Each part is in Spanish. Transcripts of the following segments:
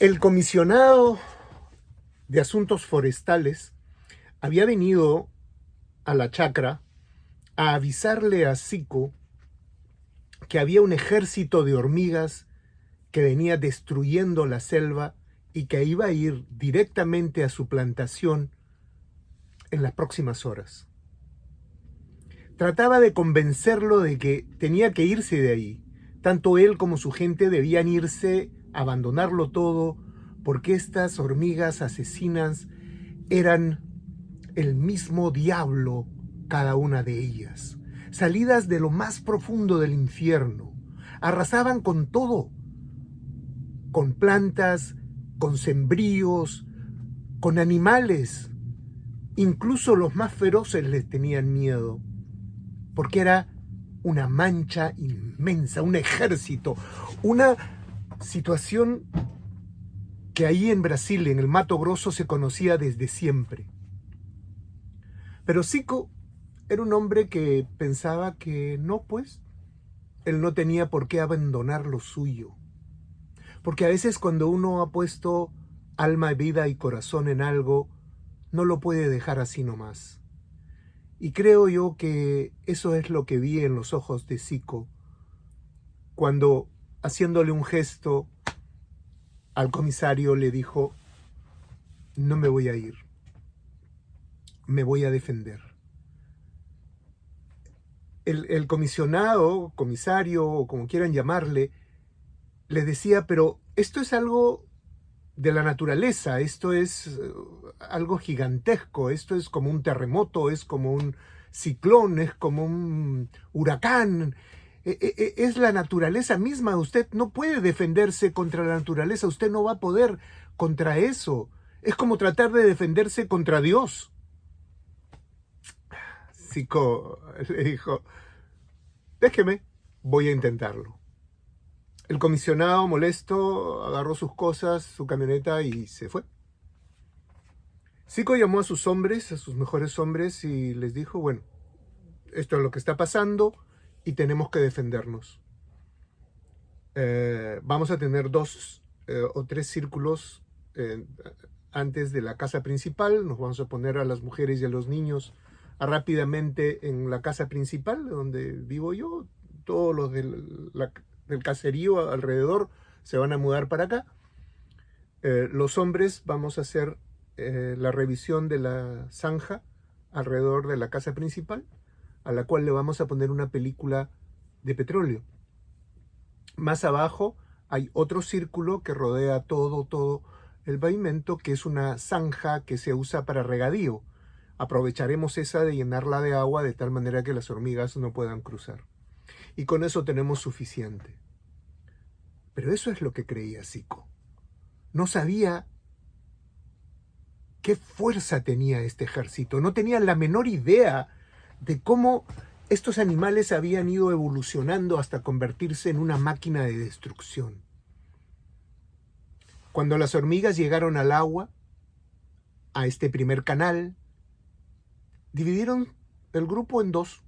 El comisionado de Asuntos Forestales había venido a la chacra a avisarle a Zico que había un ejército de hormigas que venía destruyendo la selva y que iba a ir directamente a su plantación en las próximas horas. Trataba de convencerlo de que tenía que irse de ahí. Tanto él como su gente debían irse, abandonarlo todo, porque estas hormigas asesinas eran el mismo diablo, cada una de ellas, salidas de lo más profundo del infierno. Arrasaban con todo, con plantas, con sembríos, con animales. Incluso los más feroces les tenían miedo, porque era una mancha inmensa, un ejército, una situación que ahí en Brasil, en el Mato Grosso, se conocía desde siempre. Pero Zico era un hombre que pensaba que no, pues, él no tenía por qué abandonar lo suyo. Porque a veces cuando uno ha puesto alma, vida y corazón en algo, no lo puede dejar así nomás. Y creo yo que eso es lo que vi en los ojos de Zico, cuando, haciéndole un gesto al comisario, le dijo: no me voy a ir, me voy a defender. El comisionado, comisario, o como quieran llamarle, le decía: pero esto es algo de la naturaleza, esto es algo gigantesco, esto es como un terremoto, es como un ciclón, es como un huracán, es la naturaleza misma. Usted no puede defenderse contra la naturaleza, usted no va a poder contra eso. Es como tratar de defenderse contra Dios. Zico le dijo: déjeme, voy a intentarlo. El comisionado, molesto, agarró sus cosas, su camioneta y se fue. Zico llamó a sus hombres, a sus mejores hombres, y les dijo: bueno, esto es lo que está pasando y tenemos que defendernos. Vamos a tener 2 o 3 círculos antes de la casa principal. Nos vamos a poner a las mujeres y a los niños rápidamente en la casa principal, donde vivo yo. Todos los del caserío alrededor se van a mudar para acá. Los hombres vamos a hacer la revisión de la zanja alrededor de la casa principal, a la cual le vamos a poner una película de petróleo. Más abajo hay otro círculo que rodea todo el pavimento, que es una zanja que se usa para regadío. Aprovecharemos esa de llenarla de agua de tal manera que las hormigas no puedan cruzar. Y con eso tenemos suficiente. Pero eso es lo que creía Zico. No sabía qué fuerza tenía este ejército. No tenía la menor idea de cómo estos animales habían ido evolucionando hasta convertirse en una máquina de destrucción. Cuando las hormigas llegaron al agua, a este primer canal, dividieron el grupo en 2.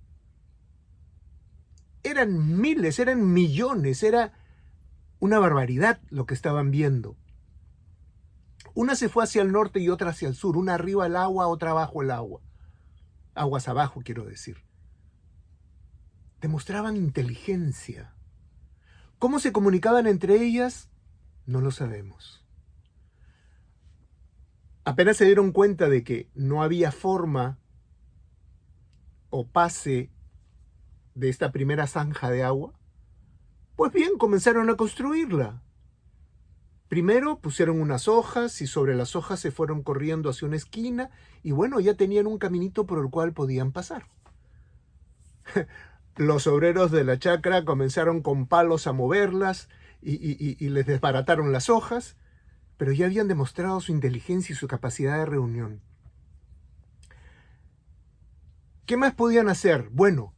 Eran miles, eran millones, era una barbaridad lo que estaban viendo. Una se fue hacia el norte y otra hacia el sur, una arriba el agua, otra abajo el agua. Aguas abajo, quiero decir. Demostraban inteligencia. ¿Cómo se comunicaban entre ellas? No lo sabemos. Apenas se dieron cuenta de que no había forma o pase de esta primera zanja de agua, pues bien, comenzaron a construirla. Primero pusieron unas hojas y sobre las hojas se fueron corriendo hacia una esquina y bueno, ya tenían un caminito por el cual podían pasar. Los obreros de la chacra comenzaron con palos a moverlas y les desbarataron las hojas, pero ya habían demostrado su inteligencia y su capacidad de reunión. ¿Qué más podían hacer? Bueno,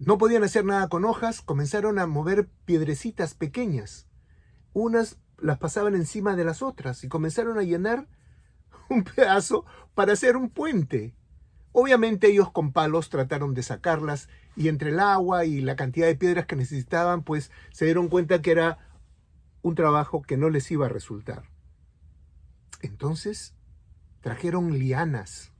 no podían hacer nada con hojas, comenzaron a mover piedrecitas pequeñas. Unas las pasaban encima de las otras y comenzaron a llenar un pedazo para hacer un puente. Obviamente ellos con palos trataron de sacarlas y entre el agua y la cantidad de piedras que necesitaban, pues se dieron cuenta que era un trabajo que no les iba a resultar. Entonces trajeron lianas.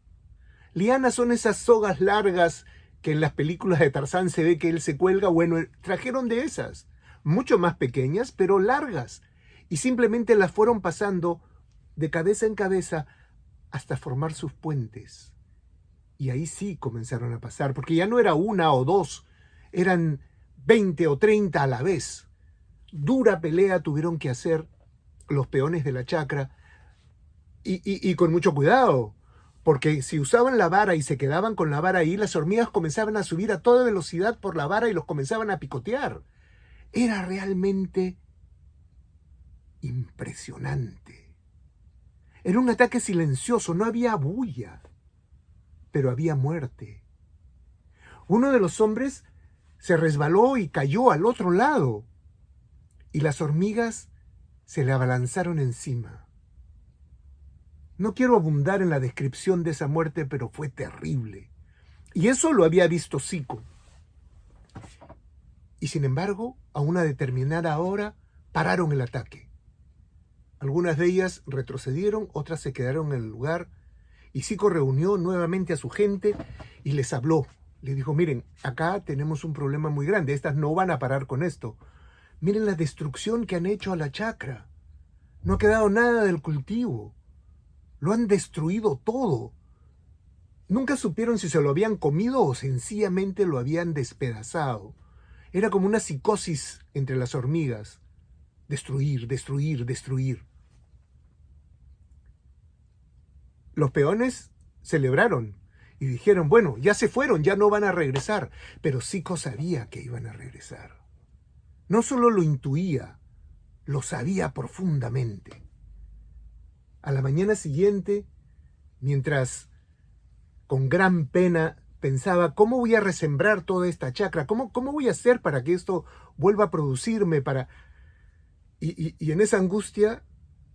Lianas son esas sogas largas que en las películas de Tarzán se ve que él se cuelga. Bueno, trajeron de esas, mucho más pequeñas, pero largas. Y simplemente las fueron pasando de cabeza en cabeza hasta formar sus puentes. Y ahí sí comenzaron a pasar, porque ya no era una o dos, eran 20 o 30 a la vez. Dura pelea tuvieron que hacer los peones de la chacra y con mucho cuidado, porque si usaban la vara y se quedaban con la vara ahí, las hormigas comenzaban a subir a toda velocidad por la vara y los comenzaban a picotear. Era realmente impresionante. Era un ataque silencioso, no había bulla, pero había muerte. Uno de los hombres se resbaló y cayó al otro lado, y las hormigas se le abalanzaron encima. No quiero abundar en la descripción de esa muerte, pero fue terrible. Y eso lo había visto Zico. Y sin embargo, a una determinada hora, pararon el ataque. Algunas de ellas retrocedieron, otras se quedaron en el lugar, y Zico reunió nuevamente a su gente y les habló. Les dijo, miren, acá tenemos un problema muy grande, estas no van a parar con esto. Miren la destrucción que han hecho a la chacra. No ha quedado nada del cultivo. Lo han destruido todo. Nunca supieron si se lo habían comido o sencillamente lo habían despedazado. Era como una psicosis entre las hormigas. Destruir, destruir, destruir. Los peones celebraron y dijeron, bueno, ya se fueron, ya no van a regresar. Pero Zico sabía que iban a regresar. No solo lo intuía, lo sabía profundamente. A la mañana siguiente, mientras con gran pena pensaba, ¿cómo voy a resembrar toda esta chacra? ¿Cómo voy a hacer para que esto vuelva a producirme? Y en esa angustia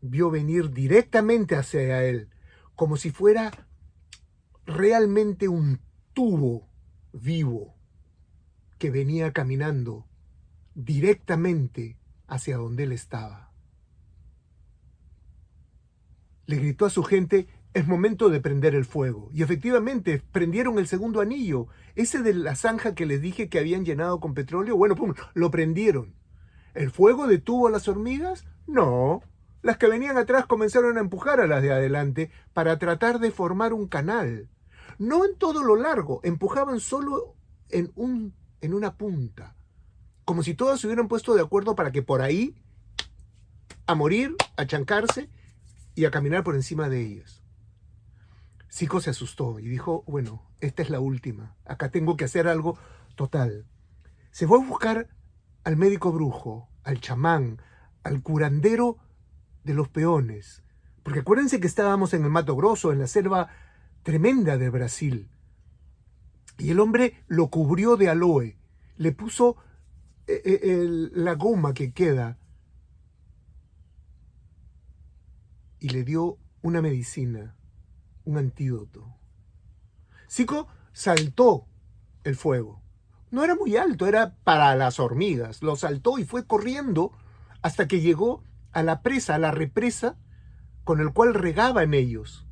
vio venir directamente hacia él, como si fuera realmente un tubo vivo que venía caminando directamente hacia donde él estaba. Le gritó a su gente, es momento de prender el fuego. Y efectivamente, prendieron el segundo anillo. Ese de la zanja que les dije que habían llenado con petróleo, bueno, pum, lo prendieron. ¿El fuego detuvo a las hormigas? No. Las que venían atrás comenzaron a empujar a las de adelante para tratar de formar un canal. No en todo lo largo, empujaban solo en una punta. Como si todas se hubieran puesto de acuerdo para que por ahí, a morir, a chancarse, y a caminar por encima de ellas. Zico se asustó y dijo, bueno, esta es la última, acá tengo que hacer algo total. Se fue a buscar al médico brujo, al chamán, al curandero de los peones, porque acuérdense que estábamos en el Mato Grosso, en la selva tremenda de Brasil, y el hombre lo cubrió de aloe, le puso la goma que queda, y le dio una medicina, un antídoto. Zico saltó el fuego. No era muy alto, era para las hormigas. Lo saltó y fue corriendo hasta que llegó a la presa, a la represa, con el cual regaban ellos.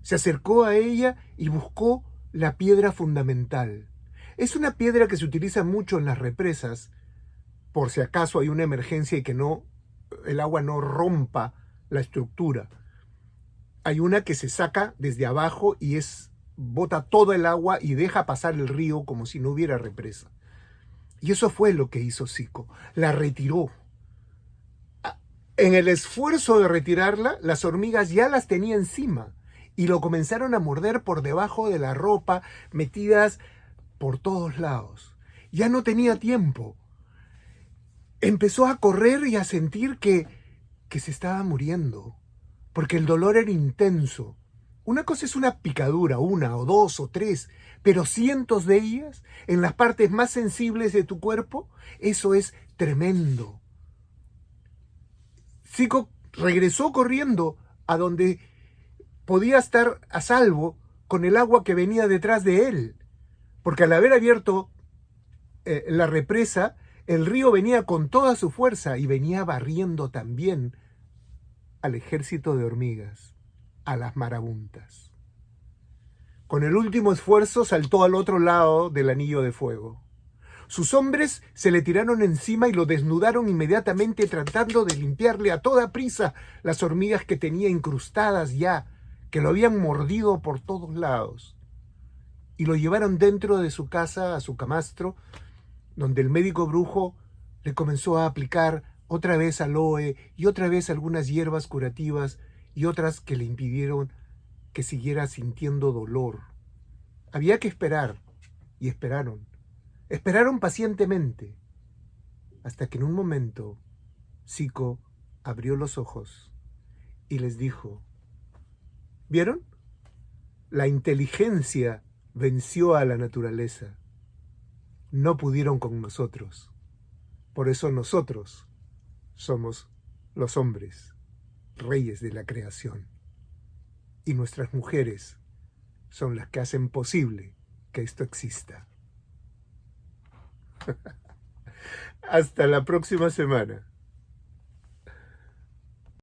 Se acercó a ella y buscó la piedra fundamental. Es una piedra que se utiliza mucho en las represas, por si acaso hay una emergencia y que el agua no rompa la estructura. Hay una que se saca desde abajo y bota todo el agua y deja pasar el río como si no hubiera represa. Y eso fue lo que hizo Zico. La retiró. En el esfuerzo de retirarla, las hormigas ya las tenía encima y lo comenzaron a morder por debajo de la ropa, metidas por todos lados. Ya no tenía tiempo. Empezó a correr y a sentir que se estaba muriendo, porque el dolor era intenso. Una cosa es una picadura, una o dos o tres, pero cientos de ellas en las partes más sensibles de tu cuerpo, eso es tremendo. Zico regresó corriendo a donde podía estar a salvo con el agua que venía detrás de él, porque al haber abierto la represa, el río venía con toda su fuerza y venía barriendo también al ejército de hormigas, a las marabuntas. Con el último esfuerzo saltó al otro lado del anillo de fuego. Sus hombres se le tiraron encima y lo desnudaron inmediatamente, tratando de limpiarle a toda prisa las hormigas que tenía incrustadas ya, que lo habían mordido por todos lados. Y lo llevaron dentro de su casa a su camastro, donde el médico brujo le comenzó a aplicar otra vez aloe y otra vez algunas hierbas curativas y otras que le impidieron que siguiera sintiendo dolor. Había que esperar, y esperaron. Esperaron pacientemente, hasta que en un momento Zico abrió los ojos y les dijo: ¿vieron? La inteligencia venció a la naturaleza. No pudieron con nosotros. Por eso nosotros somos los hombres, reyes de la creación. Y nuestras mujeres son las que hacen posible que esto exista. Hasta la próxima semana.